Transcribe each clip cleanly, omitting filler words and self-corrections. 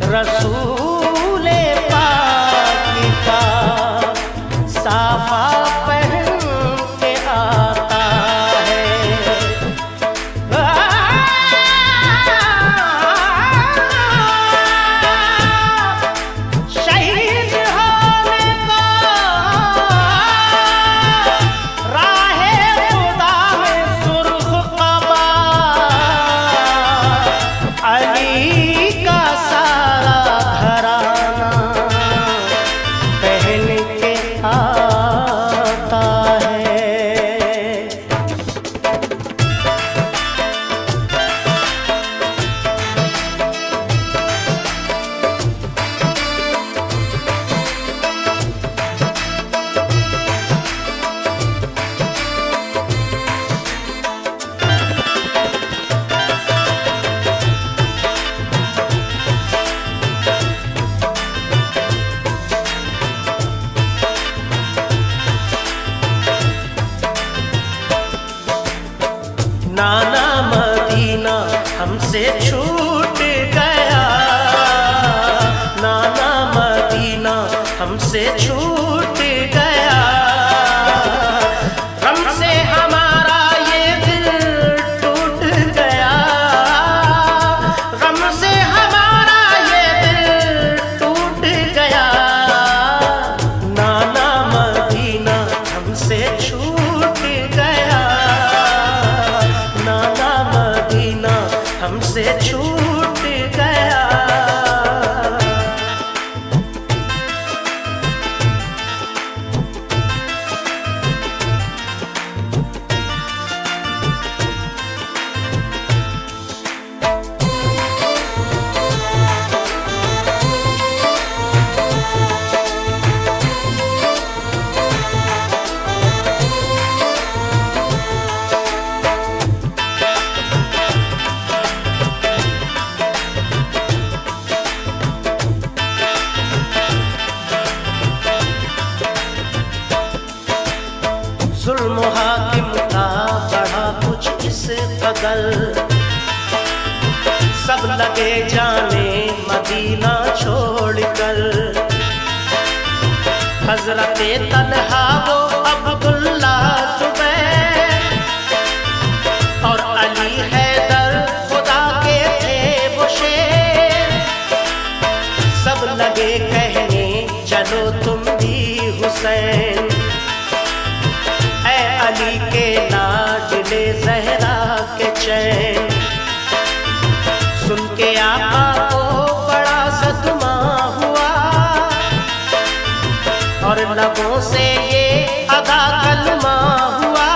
रसूले पाक का साफा पहन के आता है। शहीद होने को राहे खुदा में सुर्ख क़बा अली का सारा घराना पहन के आता है। नाना मदीना हमसे छूट गया, नाना मदीना हमसे छूट गया। गम से हमारा ये दिल टूट गया, गम से हमारा ये दिल टूट गया। नाना मदीना हमसे छूट गया, नाना मदीना हमसे छूट गया। जुल्म हाकिम का बढ़ा कुछ इस कदर, सब लगे जाने मदीना छोड़कर। हजरते तन्हा वो अब्दुल्ला जुबैर और अली हैदर खुदा के थे वो शेर। सब लगे कहने चलो तुम भी हुसैन, अली के लाडले ज़हरा के चैन। सुन के आका को बड़ा सदमा हुआ और लबों से ये अदा कलमा हुआ।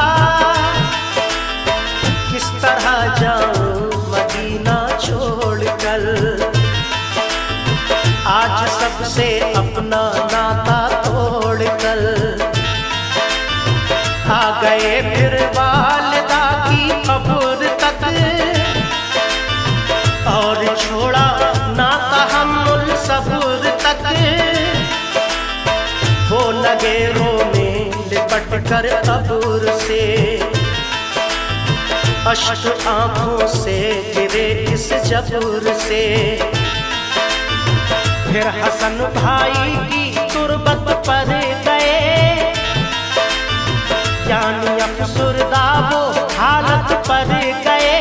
किस तरह जाऊं मदीना छोड़कर, आज सबसे अपना नाता तोड़कर। आ गए फिर वालिदा की कब्र तक और छोड़ा ना तहम्मुल सब्र तक। वो लगे रोने लिपट कर कब्र से, अश्क आंखों से गिरे इस जब्र से। फिर हसन भाई की तुरबत पर गए, यानी अफसुरदा वो हालत पर गए।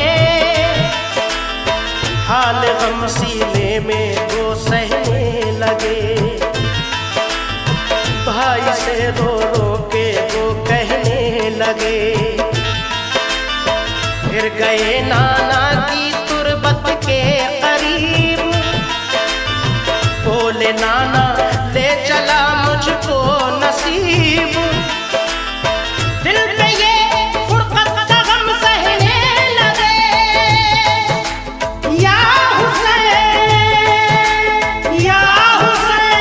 हाल गम सीने में वो सहने लगे, भाई से रो रो के वो कहने लगे। फिर गए नाना की तुरबत के करीब, बोले नाना ले चला मुझको नसीब। दिल पे ये फुरकत का गम सहने लगे, या हुसैन या हुसैन।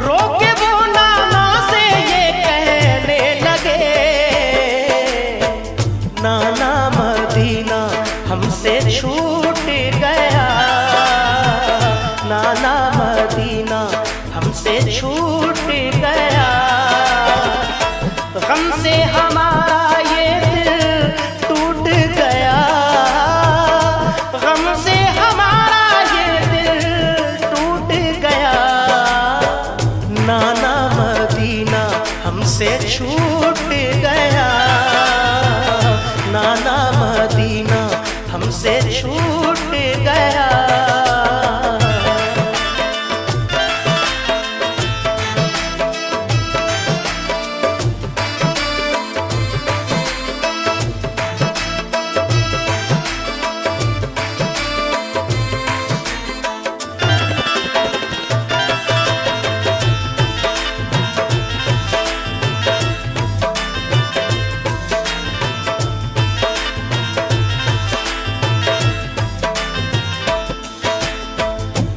रोके वो नाना से ये कहने लगे, नाना मदीना हमसे छूट गया, नाना मदीना हमसे छूट गया। गम से हमारा ये दिल टूट गया, गम से हमारा ये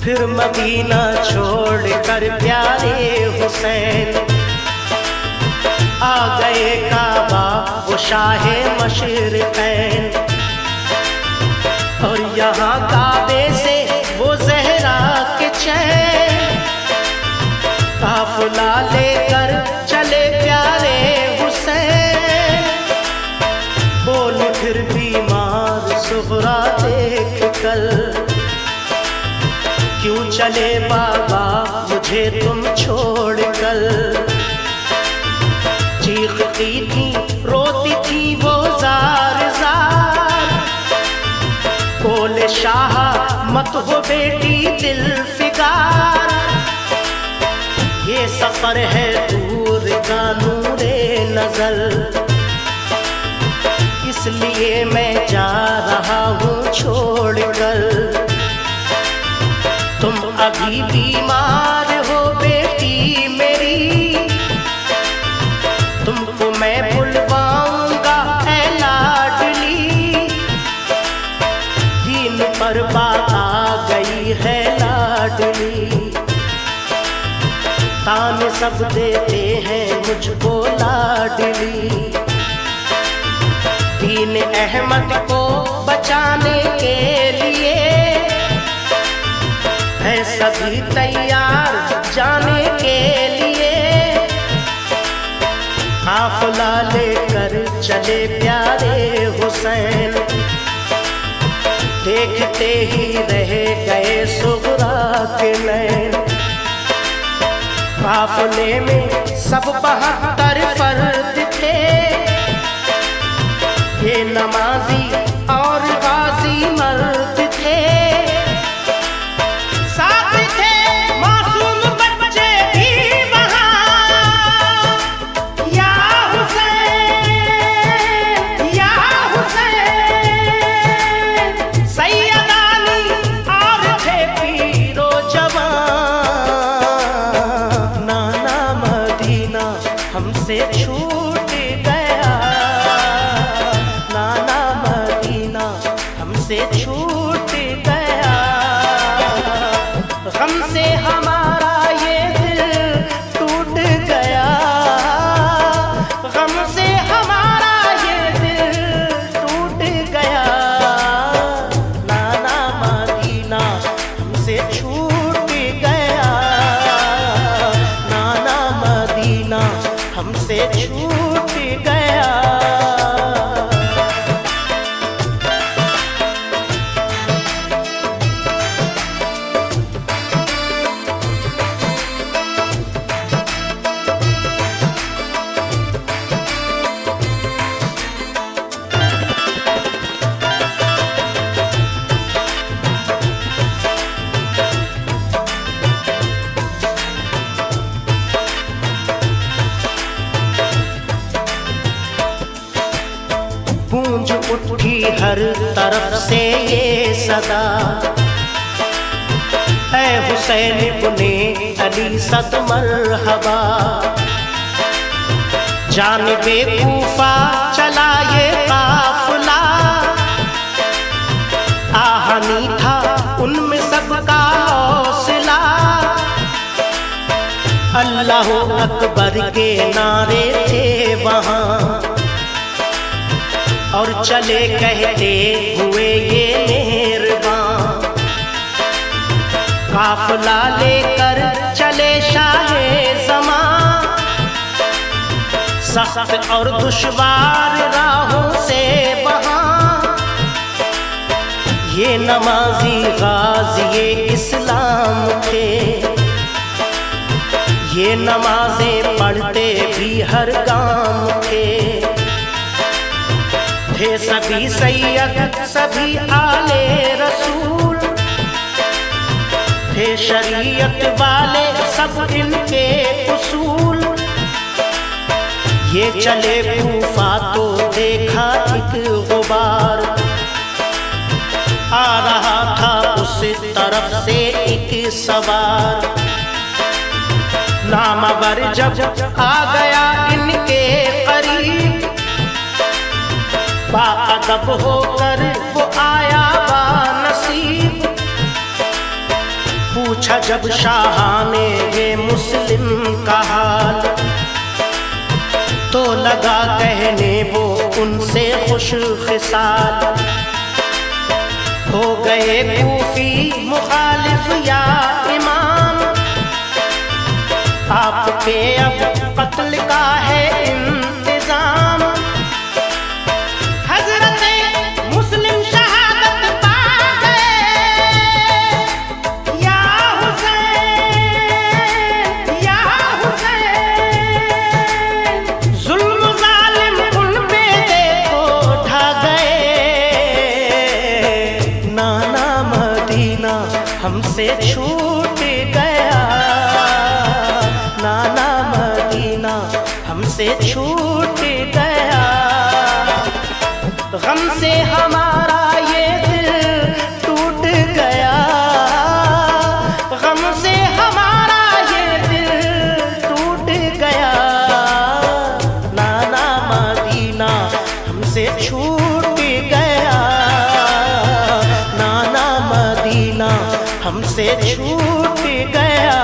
फिर मदीना छोड़ कर प्यारे हुसैन आ गए काबा वो शाहे मशरिक़ैन। और यहाँ काबे से वो ज़हरा के चैन काफिला लेकर चले प्यारे हुसैन। बोल फिर बीमार सुगरा देख कर, क्यों चले बाबा मुझे तुम छोड़ कर। चीखती थी रोती थी वो जार जार, बोले शाह मत हो बेटी दिल फिगार। ये सफर है दूर का नूरे नजर, इसलिए मैं जा रहा हूँ छोड़ कर। तुम अभी बीमार हो बेटी मेरी, तुमको मैं बुलवाऊंगा ऐ लाडली। दीन पर बात आ गई है लाडली, ताने सब देते हैं मुझको लाडली। दीन अहमद को बचाने के लिए है सभी तैयार जाने के लिए। काफिला लेकर चले प्यारे हुसैन, देखते ही रह गए सुगरा के नैन। काफिले में सब 72 फर्द थे, ये नमाजी और गाजी मर्द थे। साथ थे मासूम बच्चे भी वहाँ, या हुसैन या हुसैन। सैयदानी और थे पीरो जवान। नाना मदीना हमसे छूट गया, नाना मदीना हमसे छूट गया। गम से हमारा ये दिल टूट गया, गम से हमारा ये दिल टूट गया। नाना मदीना हमसे छूट गया, नाना मदीना हमसे छूट गया। गूंज उठी हर तरफ से ये सदा, ऐ हुसैन इब्ने अली सद मरहबा। जानिबे कूफा चला ये काफिला, आहनी था उनमें सबका हौसला। अल्लाह अकबर के नारे थे वहाँ, और चले कहते हुए ये मेहरबान। काफिला लेकर चले शाहे ज़मां, सख्त और दुश्वार राहों से वहाँ। ये नमाजी गाज़ी इस्लाम थे, ये नमाजें पढ़ते भी हर गांव थे। सभी सैयद सभी आले रसूल थे, शरीयत वाले सब इनके उसूल। ये चले कूफा तो देखा एक गुबार, आ रहा था उस तरफ से एक सवार। नामवर जब आ गया इनके करीब, बाअदब होकर वो आया बानसीब। पूछा जब शाह ने ये मुस्लिम का हाल, तो लगा कहने वो उनसे खुश खिसाल। हो गए कूफी मुखालिफ या इमाम, आपके अब कत्ल का है इंतजाम। हजरते मुस्लिम शहादत पा गए, या हुसैन या हुसैन। जुल्म जालिम उन पे देखो ढा गए, नाना मदीना हमसे छूट गया, नाना मदीना हमसे छूट गया। गम से हमारा ये दिल टूट गया, गम से हमारा ये दिल टूट गया। नाना मदीना हमसे छूट गया, नाना मदीना हमसे छूट गया।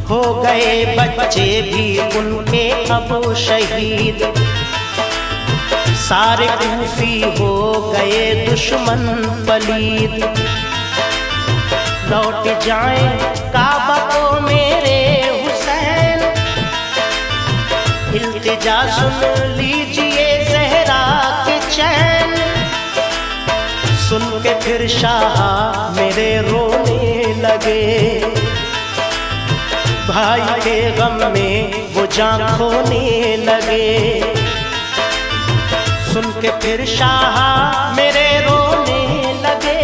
हो गए बच्चे भी उनके अब शहीद, सारे कूफी हो गए दुश्मन पलीद। लौट जाएं काबा को मेरे हुसैन, इल्तिजा सुन लीजिए ज़हरा के चैन। सुन के फिर शाह मेरे रोने लगे, भाई के गम में वो जान खोने लगे। सुन के फिर शाह मेरे रोने लगे,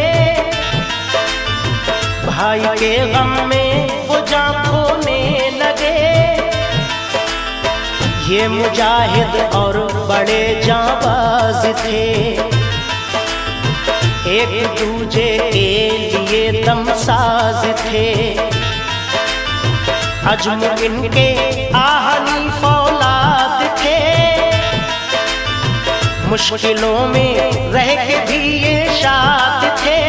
भाई के गम में वो जान खोने लगे। ये मुजाहिद और बड़े जाबाज थे, एक दूजे के लिए दमसाज थे। अजम इनके आहनी फौलाद थे, मुश्किलों में रह के भी ये शाद थे।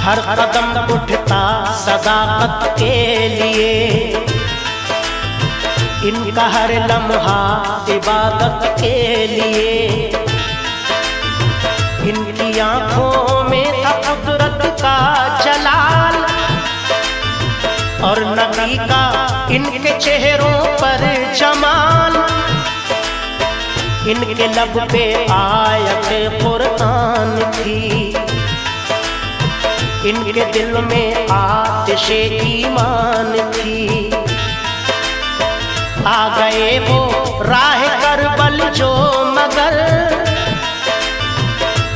हर कदम उठता सदाकत के लिए, इनका हर लम्हा इबादत के लिए। इनकी आंखों में था कुदरत का जलाल, और नबी का इनके चेहरों पर जमाल। इनके लब पे आयत कुरान थी, इनके दिल में आतिशे ईमान थी। आ गए वो राह करबल जो मगर,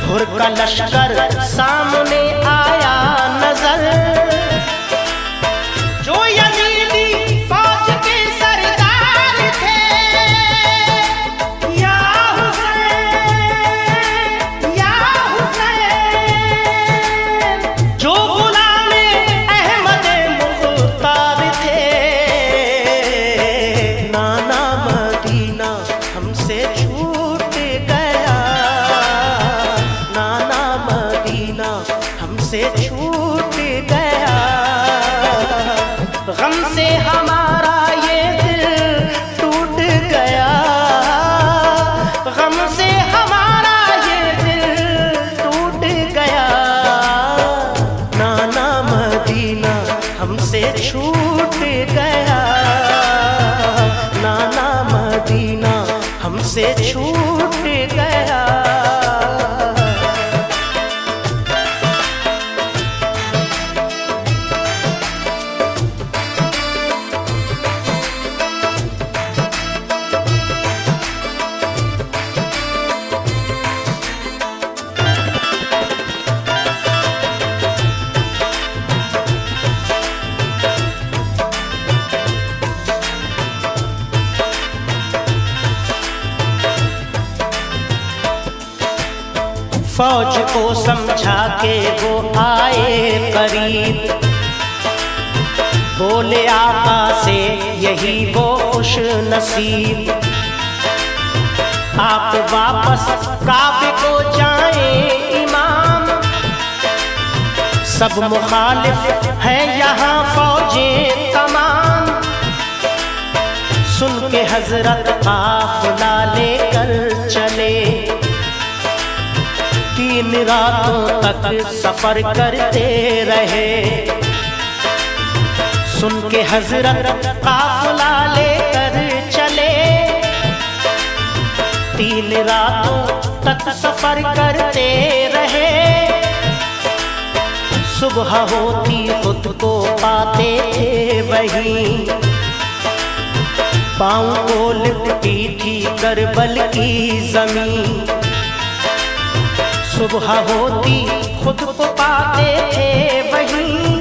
हुर का लश्कर सामने आया नजर। जो यजीदी फौज के सरदार थे, या हुसैन या हुसैन। जो गुलामे अहमद मुख्तार थे, नाना मदीना हमसे छूट गया, नाना मदीना हमसे छूट गया। गम से हमारा ये दिल टूट गया, गम से हमारा ये दिल टूट गया। नाना मदीना हमसे छूट गया, नाना मदीना हमसे छूट गया। फौज को समझा के वो आए करीब, बोले आका से यही वो खुश नसीब, आप वापस काबे को जाएं इमाम, सब मुखालिफ है यहाँ फौजें तमाम। सुन के हजरत काफिला लेकर चले, 3 रातों तक सफर करते रहे। सुन के हजरत काफिला लेकर चले, 3 रातों तक सफर करते रहे। सुबह होती खुद को पाते थे वहीं, पाँव को लिपटी थी करबल की जमीन। सुबह होती खुद को पाते थे वहीं,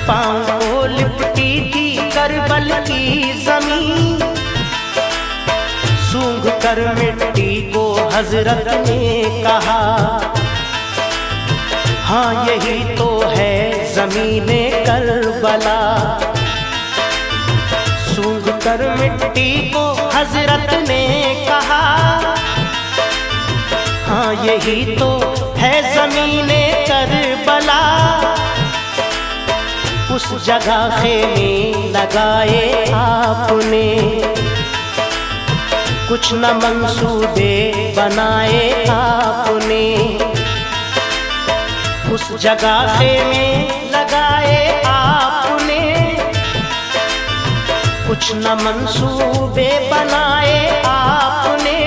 पाँव को लिपटी थी करबल की जमीन। सूंघ कर मिट्टी को हजरत ने कहा, हाँ यही तो है ज़मीने करबला। सूंघ कर मिट्टी को हजरत ने कहा, हाँ यही तो है ज़मीने करबला। उस जगह खेमे लगाए आपने, कुछ न मंसूबे बनाए आपने। उस जगह खेमे लगाए आपने, कुछ न मंसूबे बनाए आपने।